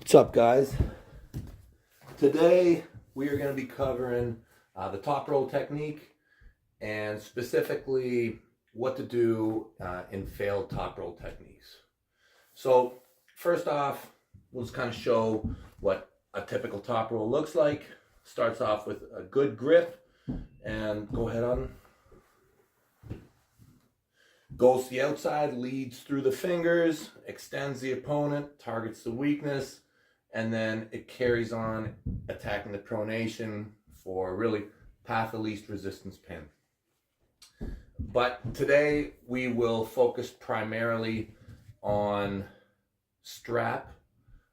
What's up, guys? Today we are going to be covering the top roll technique and specifically what to do in failed top roll techniques. So first off, we'll just kind of show what a typical top roll looks like. Starts off with a good grip and go ahead on. Goes to the outside, leads through the fingers, extends the opponent, targets the weakness, and then it carries on attacking the pronation for really path of least resistance pin. But today we will focus primarily on strap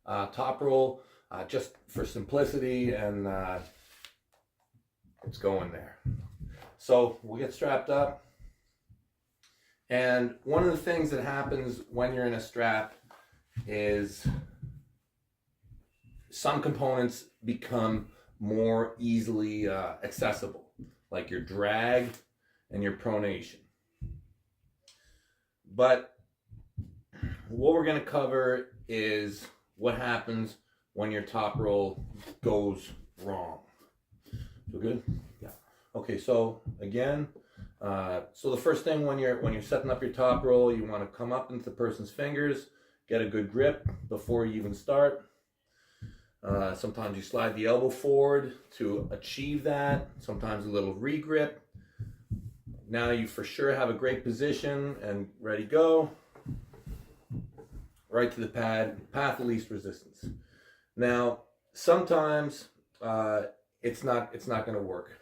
top roll, just for simplicity, and it's going there. So we'll get strapped up. And one of the things that happens when you're in a strap is some components become more easily accessible, like your drag and your pronation. But what we're going to cover is what happens when your top roll goes wrong. So good? Yeah. Okay, so again, so the first thing when you're setting up your top roll, you want to come up into the person's fingers, get a good grip before you even start. Sometimes you slide the elbow forward to achieve that. Sometimes a little regrip. Now you for sure have a great position and ready, go. Right to the pad, path of least resistance. Now, sometimes it's not going to work.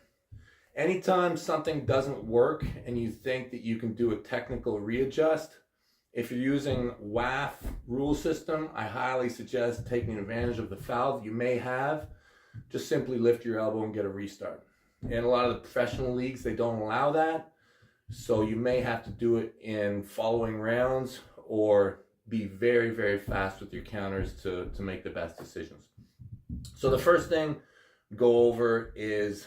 Anytime something doesn't work and you think that you can do a technical readjust, if you're using WAF rule system, I highly suggest taking advantage of the foul that you may have. Just simply lift your elbow and get a restart. In a lot of the professional leagues, they don't allow that. So you may have to do it in following rounds or be very, very fast with your counters to make the best decisions. So the first thing to go over is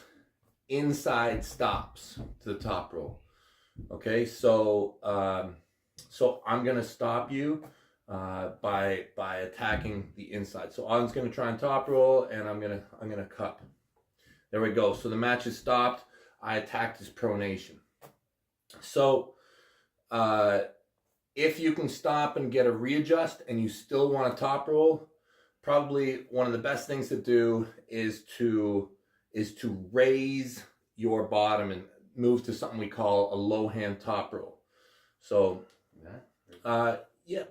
inside stops to the top roll. Okay, so I'm going to stop you by attacking the inside. So I'm going to try and top roll, and I'm going to cup. There we go. So the match is stopped. I attacked his pronation. So if you can stop and get a readjust and you still want to top roll, probably one of the best things to do is to raise your bottom and move to something we call a low hand top roll. So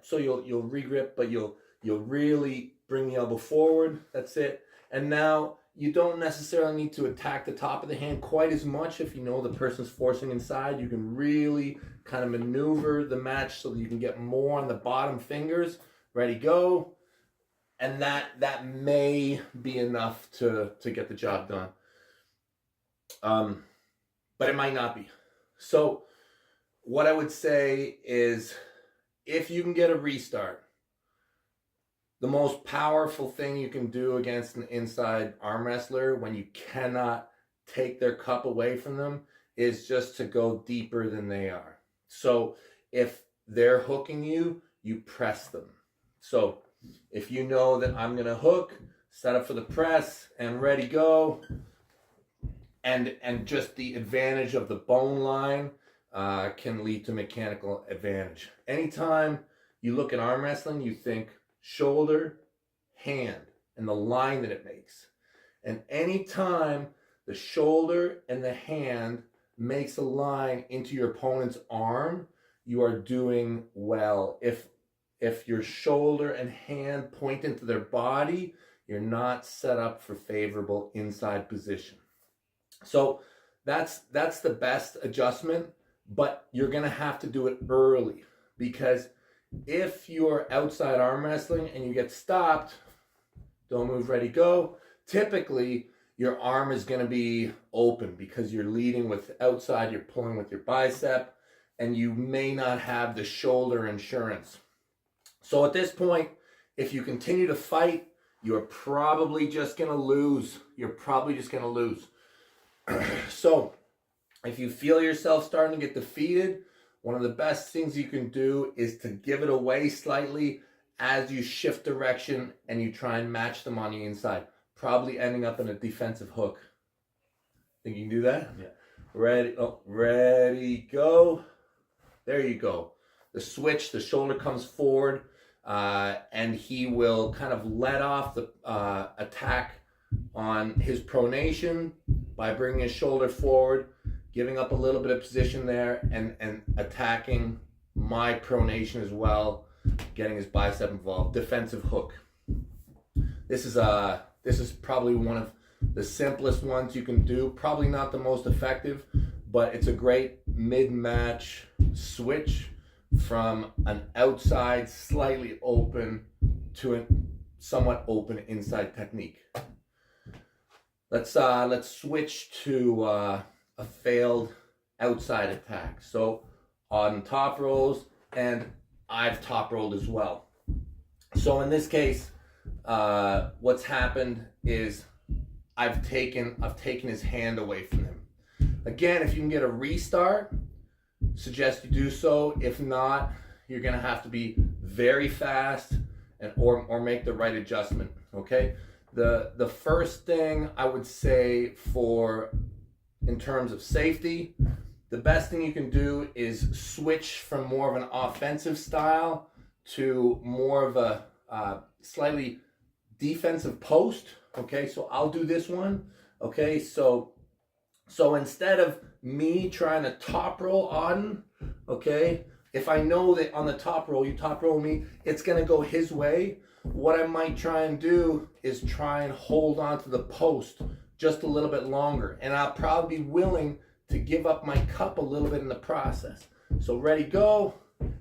so you'll regrip, but you'll really bring the elbow forward. That's it. And now you don't necessarily need to attack the top of the hand quite as much. If you know the person's forcing inside, you can really kind of maneuver the match so that you can get more on the bottom fingers. Ready, go. And that may be enough to get the job done. But it might not be. So what I would say is, if you can get a restart, the most powerful thing you can do against an inside arm wrestler when you cannot take their cup away from them is just to go deeper than they are. So if they're hooking you, you press them. So if you know that I'm going to hook, set up for the press, and ready, go, and just the advantage of the bone line can lead to mechanical advantage. Anytime you look at arm wrestling, you think shoulder, hand, and the line that it makes. And anytime the shoulder and the hand makes a line into your opponent's arm, you are doing well. If your shoulder and hand point into their body, you're not set up for favorable inside position. So that's the best adjustment, but you're going to have to do it early, because if you're outside arm wrestling and you get stopped, don't move, ready, go, typically your arm is going to be open because you're leading with outside, you're pulling with your bicep, and you may not have the shoulder insurance. So at this point, if you continue to fight, you're probably just going to lose. So if you feel yourself starting to get defeated, one of the best things you can do is to give it away slightly as you shift direction and you try and match them on the inside, probably ending up in a defensive hook. Think you can do that? Yeah. Ready, go. There you go. The switch, the shoulder comes forward, and he will kind of let off the attack on his pronation by bringing his shoulder forward, giving up a little bit of position there, and attacking my pronation as well, getting his bicep involved. Defensive hook. This is probably one of the simplest ones you can do. Probably not the most effective, but it's a great mid-match switch from an outside, slightly open to a somewhat open inside technique. Let's switch to a failed outside attack. So on top rolls, and I've top rolled as well. So in this case, what's happened is I've taken his hand away from him. Again, if you can get a restart, suggest you do so. If not, you're gonna have to be very fast and or make the right adjustment. Okay. The first thing I would say in terms of safety, the best thing you can do is switch from more of an offensive style to more of a slightly defensive post. Okay, so I'll do this one. Okay, so instead of me trying to top roll Auden, okay, if I know that on the top roll, you top roll me, it's gonna go his way. What I might try and do is try and hold on to the post just a little bit longer, and I'll probably be willing to give up my cup a little bit in the process. So ready, go,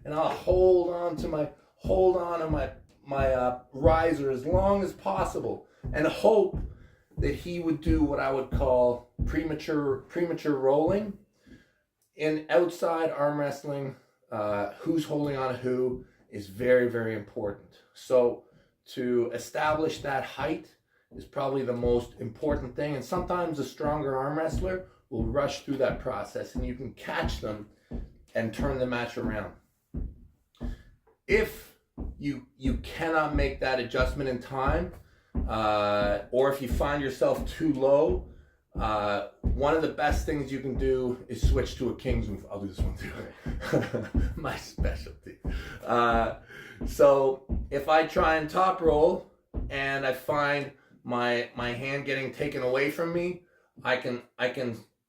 and I'll hold on to my riser as long as possible, and hope that he would do what I would call premature rolling. In outside arm wrestling, who's holding on to who is very, very important. So to establish that height is probably the most important thing, and sometimes a stronger arm wrestler will rush through that process and you can catch them and turn the match around. If you cannot make that adjustment in time, or if you find yourself too low, one of the best things you can do is switch to a King's move. I'll do this one too. My specialty. So if I try and top roll and I find my hand getting taken away from me, I can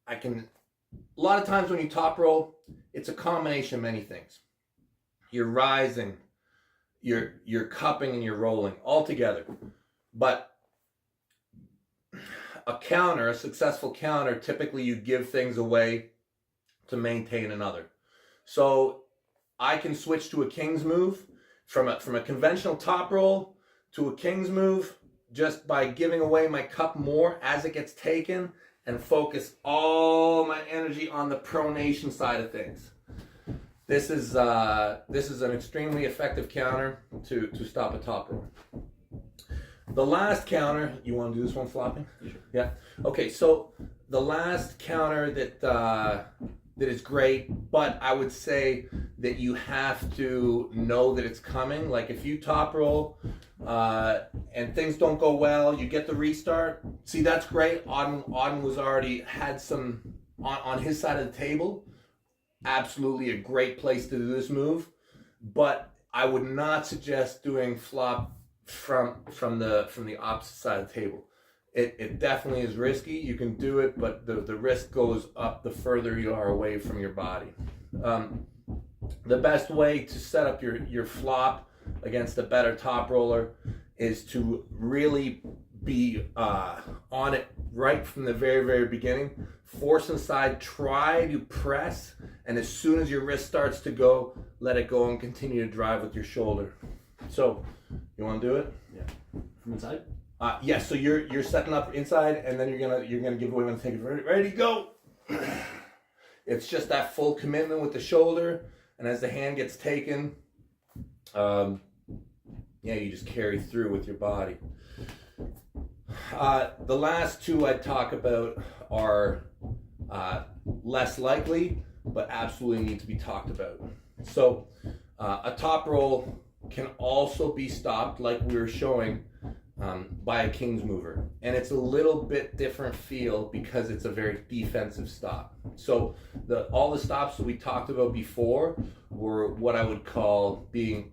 a lot of times when you top roll, it's a combination of many things. You're rising, you're cupping, and you're rolling all together. But a successful counter, typically you give things away to maintain another. So I can switch to a King's move from a conventional top roll to a King's move just by giving away my cup more as it gets taken and focus all my energy on the pronation side of things. This is an extremely effective counter to stop a top roll. The last counter, you want to do this one flopping? Sure. Yeah. Okay, so the last counter that is great, but I would say that you have to know that it's coming. Like if you top roll and things don't go well, you get the restart. See, that's great. Auden was already had some on his side of the table. Absolutely a great place to do this move, but I would not suggest doing flop from the opposite side of the table. It definitely is risky. You can do it, but the risk goes up the further you are away from your body. The best way to set up your flop against a better top roller is to really be on it right from the very, very beginning. Force inside, try to press, and as soon as your wrist starts to go, let it go and continue to drive with your shoulder. So, you want to do it? Yeah. From inside? Yes. So you're setting up inside, and then you're gonna give away when to take it. Ready, go. It's just that full commitment with the shoulder, and as the hand gets taken, you just carry through with your body. The last two I'd talk about are less likely, but absolutely need to be talked about. So a top roll can also be stopped, like we were showing, by a King's mover. And it's a little bit different feel because it's a very defensive stop. So all the stops that we talked about before were what I would call being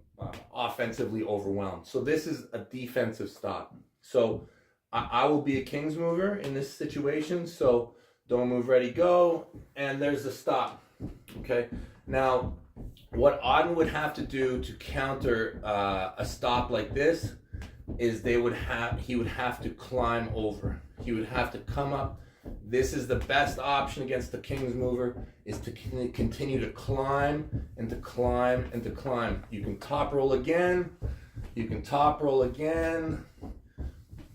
offensively overwhelmed. So this is a defensive stop. So I will be a King's mover in this situation. So don't move, ready, go. And there's the stop. Okay. Now, what Auden would have to do to counter a stop like this is he would have to climb over. He would have to come up. This is the best option against the King's mover, is to continue to climb and to climb and to climb. You can top roll again. You can top roll again.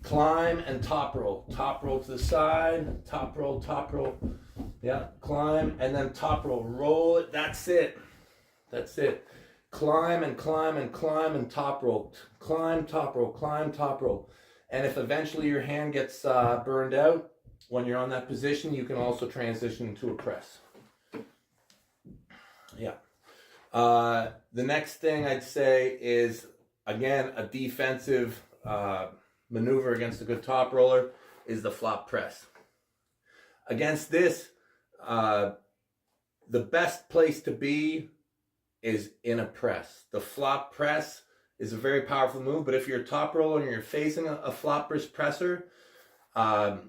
Climb and top roll. Top roll to the side. Top roll, top roll. Yeah, climb and then top roll. Roll it. That's it. That's it. Climb and climb and climb and top roll. Climb, top roll, climb, top roll. And if eventually your hand gets burned out, when you're on that position, you can also transition into a press. Yeah. The next thing I'd say is, again, a defensive maneuver against a good top roller is the flop press. Against this, the best place to be is in a press. The flop press is a very powerful move, but if you're a top roller and you're facing a flop wrist presser, the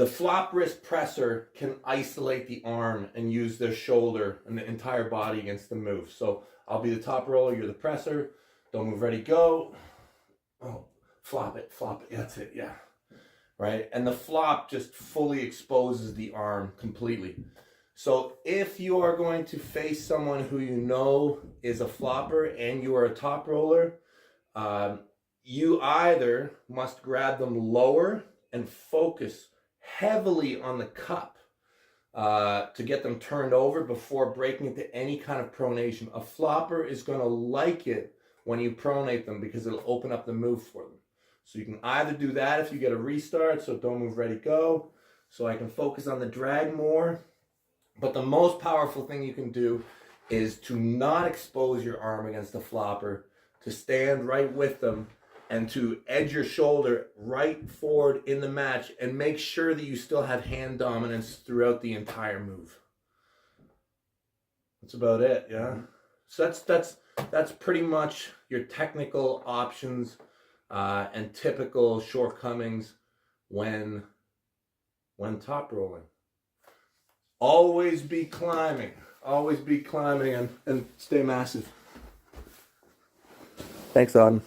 flop wrist presser can isolate the arm and use their shoulder and the entire body against the move. So I'll be the top roller, you're the presser. Don't move, ready, go. Oh, flop it, that's it, yeah. Right, and the flop just fully exposes the arm completely. So if you are going to face someone who you know is a flopper and you are a top roller, you either must grab them lower and focus heavily on the cup to get them turned over before breaking into any kind of pronation. A flopper is going to like it when you pronate them because it'll open up the move for them. So you can either do that if you get a restart, so don't move, ready, go, so I can focus on the drag more. But the most powerful thing you can do is to not expose your arm against the flopper, to stand right with them, and to edge your shoulder right forward in the match and make sure that you still have hand dominance throughout the entire move. That's about it, yeah? So that's pretty much your technical options and typical shortcomings when top rolling. Always be climbing and stay massive. Thanks, Auden.